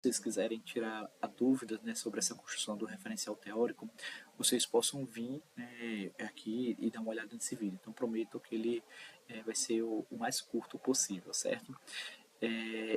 vocês quiserem tirar a dúvida, né, sobre essa construção do referencial teórico, vocês possam vir, né, aqui e dar uma olhada nesse vídeo. Então prometo que ele vai ser o mais curto possível, certo?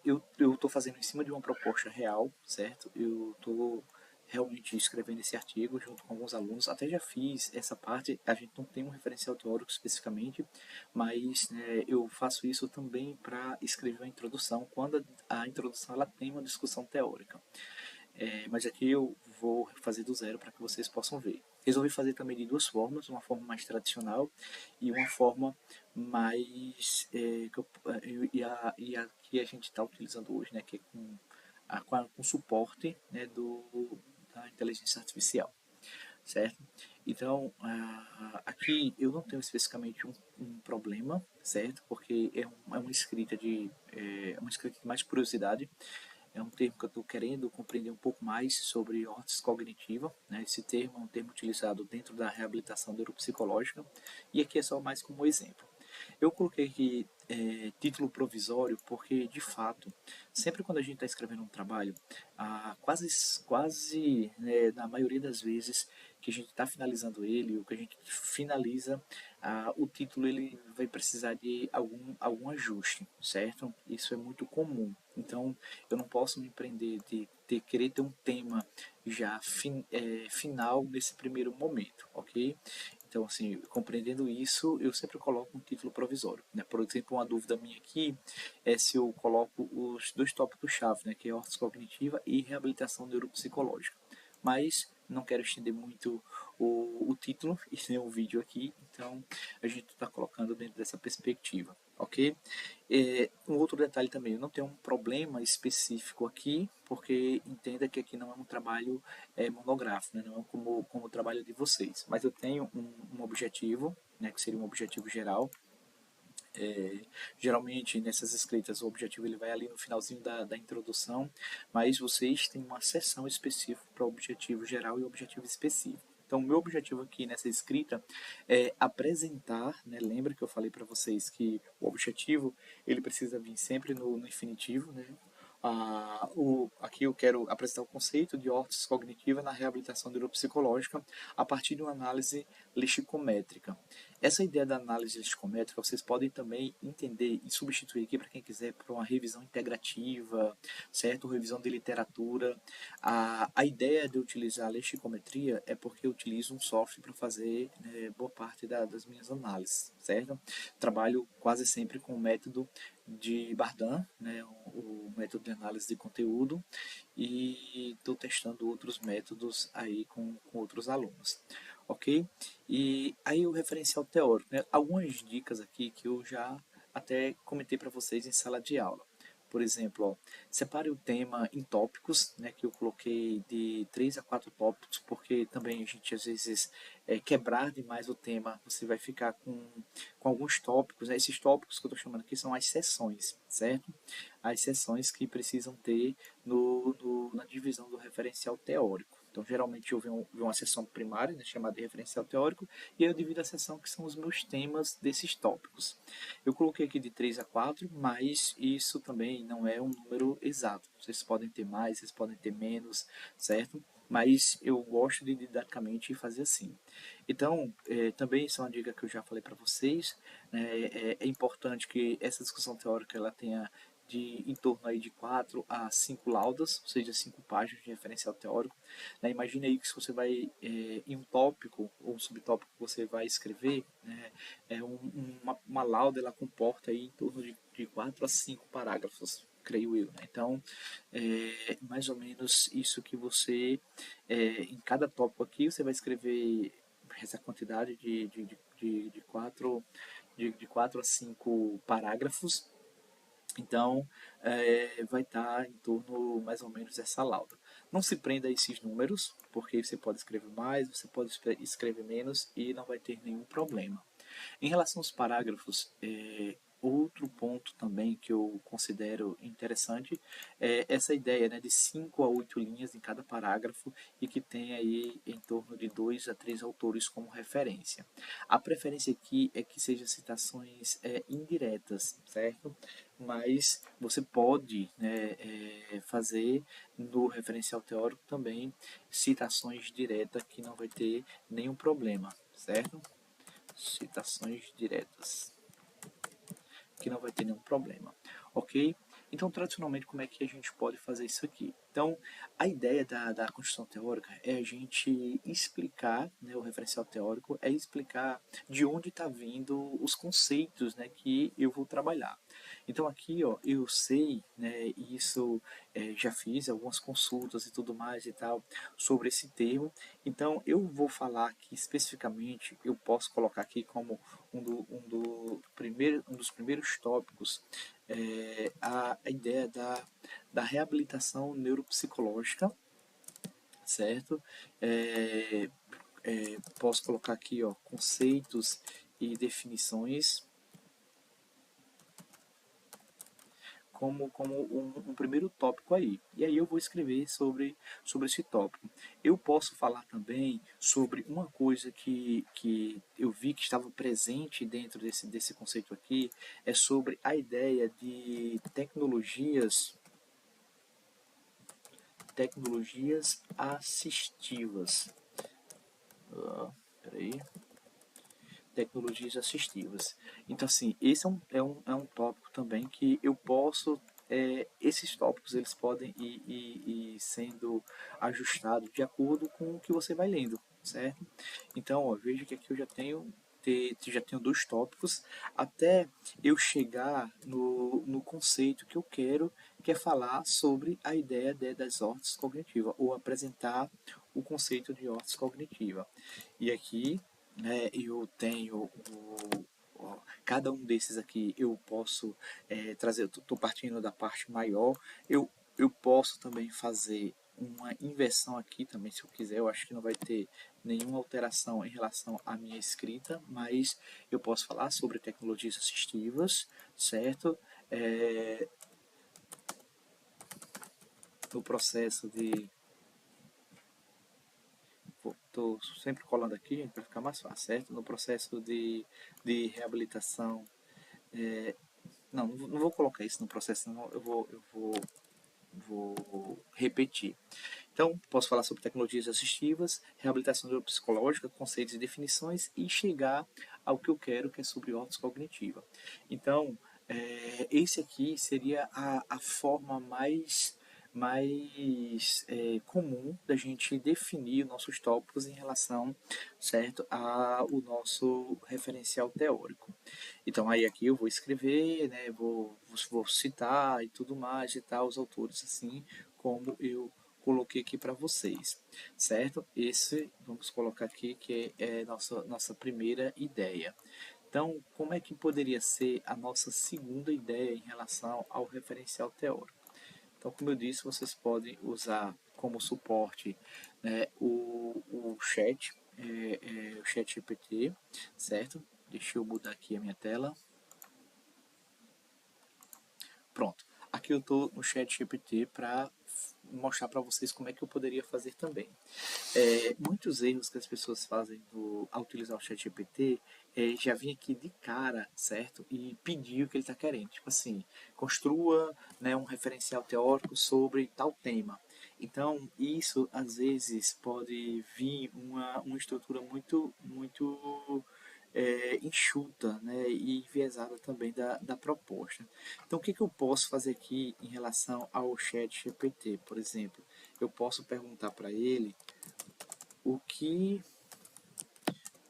Eu estou fazendo em cima de uma proposta real, certo? Eu estou realmente escrevendo esse artigo junto com alguns alunos. Até já fiz essa parte, a gente não tem um referencial teórico especificamente, mas né, eu faço isso também para escrever uma introdução, quando a introdução ela tem uma discussão teórica. Mas aqui eu vou fazer do zero para que vocês possam ver. Resolvi fazer também de duas formas, uma forma mais tradicional e uma forma mais e a que a gente está utilizando hoje, né, que é com suporte, né, da inteligência artificial, certo? Então, aqui eu não tenho especificamente um problema, certo? Porque é uma escrita uma escrita de mais curiosidade. É um termo que eu estou querendo compreender um pouco mais sobre órtese cognitiva, né? Esse termo é um termo utilizado dentro da reabilitação neuropsicológica, e aqui é só mais como exemplo. Eu coloquei aqui título provisório porque, de fato, sempre quando a gente está escrevendo um trabalho, quase né, na maioria das vezes que a gente está finalizando ele, ou que a gente finaliza, o título ele vai precisar de algum ajuste, certo? Isso é muito comum. Então, eu não posso me prender de querer ter um tema já final nesse primeiro momento, ok? Então, assim, compreendendo isso, eu sempre coloco um título provisório. Né? Por exemplo, uma dúvida minha aqui é se eu coloco os dois tópicos-chave, né? Que é órtese cognitiva e reabilitação neuropsicológica. Mas não quero estender muito o título e nem o vídeo aqui, então a gente está colocando dentro dessa perspectiva, ok? Um outro detalhe também, eu não tenho um problema específico aqui, porque entenda que aqui não é um trabalho monográfico, né? Não é como o trabalho de vocês, mas eu tenho um objetivo, né, que seria um objetivo geral. Geralmente nessas escritas o objetivo ele vai ali no finalzinho da introdução, mas vocês têm uma seção específica para o objetivo geral e o objetivo específico. Então, o meu objetivo aqui nessa escrita é apresentar, né? Lembra que eu falei para vocês que o objetivo ele precisa vir sempre no infinitivo, né? Aqui eu quero apresentar o conceito de órtese cognitiva na reabilitação neuropsicológica a partir de uma análise lexicométrica. Essa ideia da análise lexicométrica vocês podem também entender e substituir aqui para quem quiser por uma revisão integrativa, certo? Revisão de literatura. A ideia de utilizar a lexicometria é porque eu utilizo um software para fazer né, boa parte das minhas análises, certo? Trabalho quase sempre com o método de Bardan, né, o método de análise de conteúdo, e estou testando outros métodos aí com outros alunos, ok? E aí o referencial teórico, né, algumas dicas aqui que eu já até comentei para vocês em sala de aula. Por exemplo, ó, separe o tema em tópicos, né, que eu coloquei de 3 a 4 tópicos, porque também a gente às vezes quebrar demais o tema, você vai ficar com alguns tópicos. Né, esses tópicos que eu estou chamando aqui são as seções, certo? As seções que precisam ter na divisão do referencial teórico. Então, geralmente eu venho uma sessão primária, né, chamada de referencial teórico, e aí eu divido a sessão que são os meus temas desses tópicos. Eu coloquei aqui de 3 a 4, mas isso também não é um número exato. Vocês podem ter mais, vocês podem ter menos, certo? Mas eu gosto de didaticamente fazer assim. Então, também isso é uma dica que eu já falei para vocês. Né, é importante que essa discussão teórica ela tenha em torno aí de 4 a 5 laudas, ou seja, 5 páginas de referencial teórico. Né? Imagine aí que se você vai em um tópico ou um subtópico que você vai escrever, né, uma lauda ela comporta aí em torno de 4 a 5 parágrafos, creio eu. Né? Então, mais ou menos isso que você, em cada tópico aqui, você vai escrever essa quantidade de 4 de 4 a 5 parágrafos. Então, vai estar em torno mais ou menos dessa lauda. Não se prenda a esses números, porque você pode escrever mais, você pode escrever menos e não vai ter nenhum problema. Em relação aos parágrafos, outro ponto também que eu considero interessante é essa ideia né, de 5 a 8 linhas em cada parágrafo e que tem aí em torno de 2 a 3 autores como referência. A preferência aqui é que sejam citações indiretas, certo? mas você pode, né, fazer no referencial teórico também citações diretas que não vai ter nenhum problema, certo? Citações diretas que não vai ter nenhum problema, ok? Então, tradicionalmente, como é que a gente pode fazer isso aqui? Então, a ideia da construção teórica é a gente explicar, né, o referencial teórico é explicar de onde está vindo os conceitos, né, que eu vou trabalhar. Então, aqui, ó, eu sei, né, isso já fiz algumas consultas e tudo mais e tal sobre esse termo. Então, eu vou falar aqui especificamente, eu posso colocar aqui como um dos primeiros tópicos a ideia da reabilitação neuropsicológica, certo? Posso colocar aqui, ó, conceitos e definições como um primeiro tópico aí. E aí eu vou escrever sobre esse tópico. Eu posso falar também sobre uma coisa que eu vi que estava presente dentro desse conceito aqui, é sobre a ideia de tecnologias assistivas. Peraí. Tecnologias assistivas. Então, assim, esse é um tópico também que eu posso. Esses tópicos eles podem ir sendo ajustados de acordo com o que você vai lendo, certo? Então, ó, veja que aqui eu já tenho dois tópicos até eu chegar no conceito que eu quero, que é falar sobre a ideia das hortas cognitivas, ou apresentar o conceito de hortas cognitiva. E aqui, né, eu tenho cada um desses aqui eu posso trazer, estou partindo da parte maior, eu posso também fazer uma inversão aqui também, se eu quiser. Eu acho que não vai ter nenhuma alteração em relação à minha escrita, mas eu posso falar sobre tecnologias assistivas, certo? No processo de... Estou sempre colando aqui para ficar mais fácil, certo? No processo de reabilitação. Não vou colocar isso no processo, não. Vou repetir. Então, posso falar sobre tecnologias assistivas, reabilitação neuropsicológica, conceitos e definições e chegar ao que eu quero, que é sobre ordens cognitiva. Então, esse aqui seria a forma mais comum da gente definir nossos tópicos em relação, certo, ao nosso referencial teórico. Então aí aqui eu vou escrever, né, vou citar e tudo mais e tal os autores assim como eu coloquei aqui para vocês, certo? Esse vamos colocar aqui que é nossa primeira ideia. Então, como é que poderia ser a nossa segunda ideia em relação ao referencial teórico? Então, como eu disse, vocês podem usar como suporte, né, o chat, o chat GPT, certo? Deixa eu mudar aqui a minha tela. Pronto. Aqui eu estou no chat GPT para mostrar para vocês como é que eu poderia fazer também. Muitos erros que as pessoas fazem ao utilizar o chat GPT já vem aqui de cara, certo? E pedir o que ele está querendo. Tipo assim, construa, né, um referencial teórico sobre tal tema. Então, isso às vezes pode vir uma estrutura muito enxuta, né, e enviesada também da proposta. Então, o que eu posso fazer aqui em relação ao chat GPT, por exemplo? Eu posso perguntar para ele o que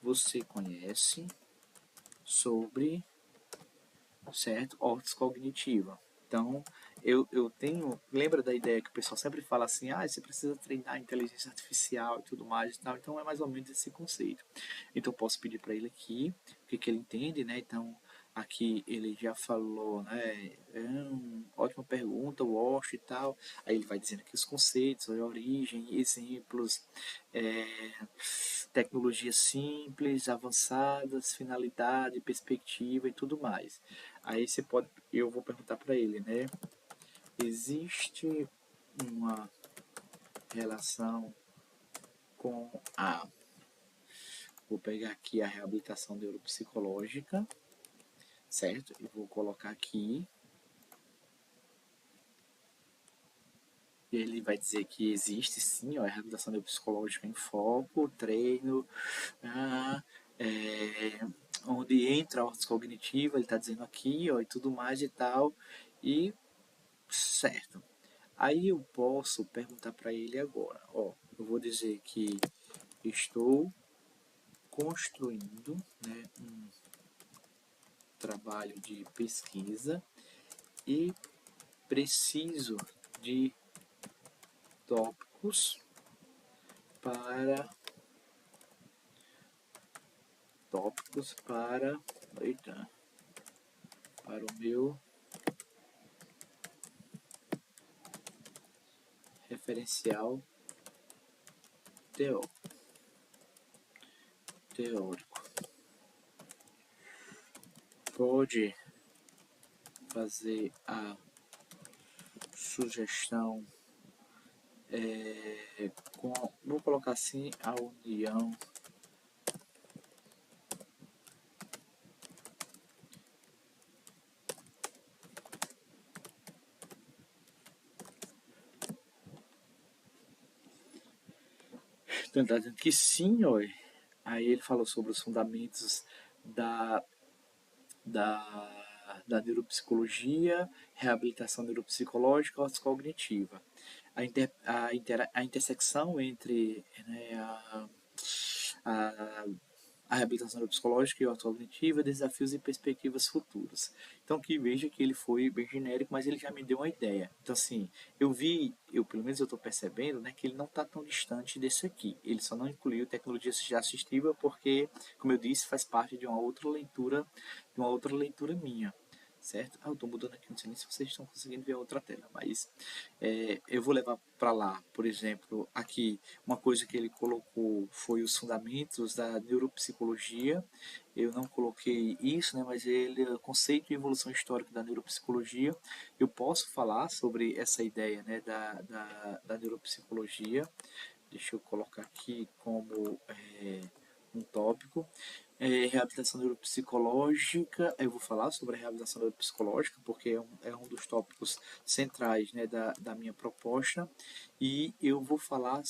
você conhece sobre, certo, ordens cognitiva. Então, eu tenho... Lembra da ideia que o pessoal sempre fala assim, você precisa treinar a inteligência artificial e tudo mais e tal. Então, é mais ou menos esse conceito. Então, eu posso pedir para ele aqui o que ele entende, né? Então, aqui ele já falou, né? Ótima pergunta, Wash e tal. Aí ele vai dizendo aqui os conceitos, a origem, exemplos, tecnologias simples, avançadas, finalidade, perspectiva e tudo mais. Aí eu vou perguntar para ele, né? Existe uma relação com vou pegar aqui a reabilitação neuropsicológica, certo? E vou colocar aqui ele vai dizer que existe sim, ó, a reabilitação neuropsicológica em foco, treino, ah, é, onde entra a ordem cognitiva, ele está dizendo aqui, ó, e tudo mais e tal, e certo. Aí eu posso perguntar para ele agora, ó, eu vou dizer que estou construindo, né, um trabalho de pesquisa e preciso de tópicos para tópicos para eita, para o meu referencial teórico. Pode fazer a sugestão vou colocar assim, a união então, tá dizendo que sim, ó. Aí ele falou sobre os fundamentos da, da neuropsicologia, reabilitação neuropsicológica e cognitiva. A intersecção entre, né, a, a reabilitação neuropsicológica e ortocognitiva, desafios e perspectivas futuras. Então, que veja que ele foi bem genérico, mas ele já me deu uma ideia. Então, assim, pelo menos eu estou percebendo, né, que ele não está tão distante desse aqui. Ele só não incluiu tecnologia assistiva porque, como eu disse, faz parte de uma outra leitura minha, certo? Eu estou mudando aqui, não sei nem se vocês estão conseguindo ver a outra tela, mas eu vou levar para lá, por exemplo, aqui, uma coisa que ele colocou foi os fundamentos da neuropsicologia. Eu não coloquei isso, né, mas ele, o conceito e evolução histórica da neuropsicologia. Eu posso falar sobre essa ideia, né, da neuropsicologia. Deixa eu colocar aqui como um tópico. Reabilitação neuropsicológica, eu vou falar sobre a reabilitação neuropsicológica, porque é um dos tópicos centrais, né, da minha proposta, e eu vou falar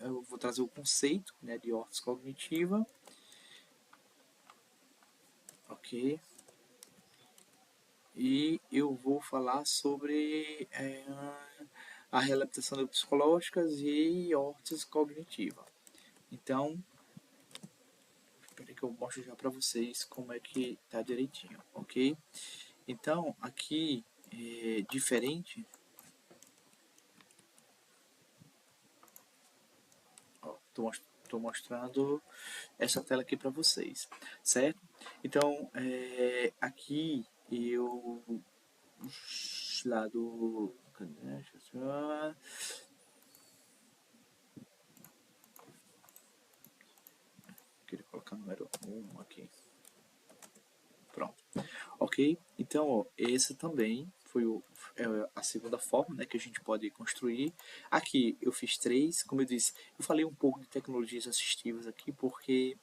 eu vou trazer o conceito, né, de órtese cognitiva, ok, e eu vou falar sobre a reabilitação neuropsicológica e órtese cognitiva. Então, espera que eu mostro já para vocês como é que tá direitinho, ok? Então, aqui é diferente. Estou mostrando essa tela aqui para vocês, certo? Então, aqui eu lá do queria colocar o número 1 aqui. Pronto. Ok? Então, ó, esse também foi a segunda forma, né, que a gente pode construir. Aqui eu fiz três, como eu disse, eu falei um pouco de tecnologias assistivas aqui, porque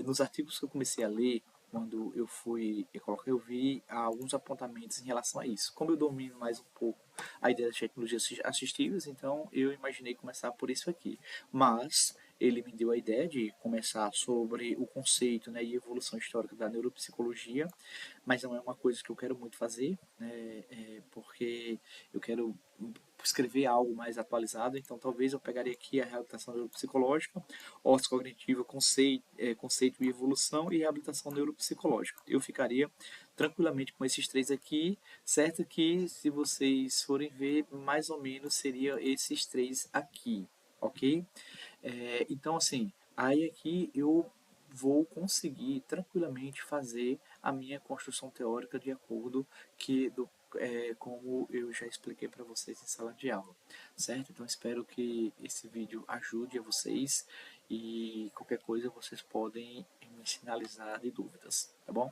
nos artigos que eu comecei a ler, quando eu vi alguns apontamentos em relação a isso. Como eu domino mais um pouco a ideia das tecnologias assistivas, então eu imaginei começar por isso aqui. Mas ele me deu a ideia de começar sobre o conceito, né, e evolução histórica da neuropsicologia, mas não é uma coisa que eu quero muito fazer, né, porque eu quero escrever algo mais atualizado, então talvez eu pegaria aqui a reabilitação neuropsicológica, órtese cognitiva, conceito e evolução, e reabilitação neuropsicológica. Eu ficaria tranquilamente com esses três aqui, certo que se vocês forem ver, mais ou menos seria esses três aqui, ok? Então, assim, aí aqui eu vou conseguir tranquilamente fazer a minha construção teórica de acordo como eu já expliquei para vocês em sala de aula, certo? Então espero que esse vídeo ajude a vocês e qualquer coisa vocês podem me sinalizar de dúvidas, tá bom?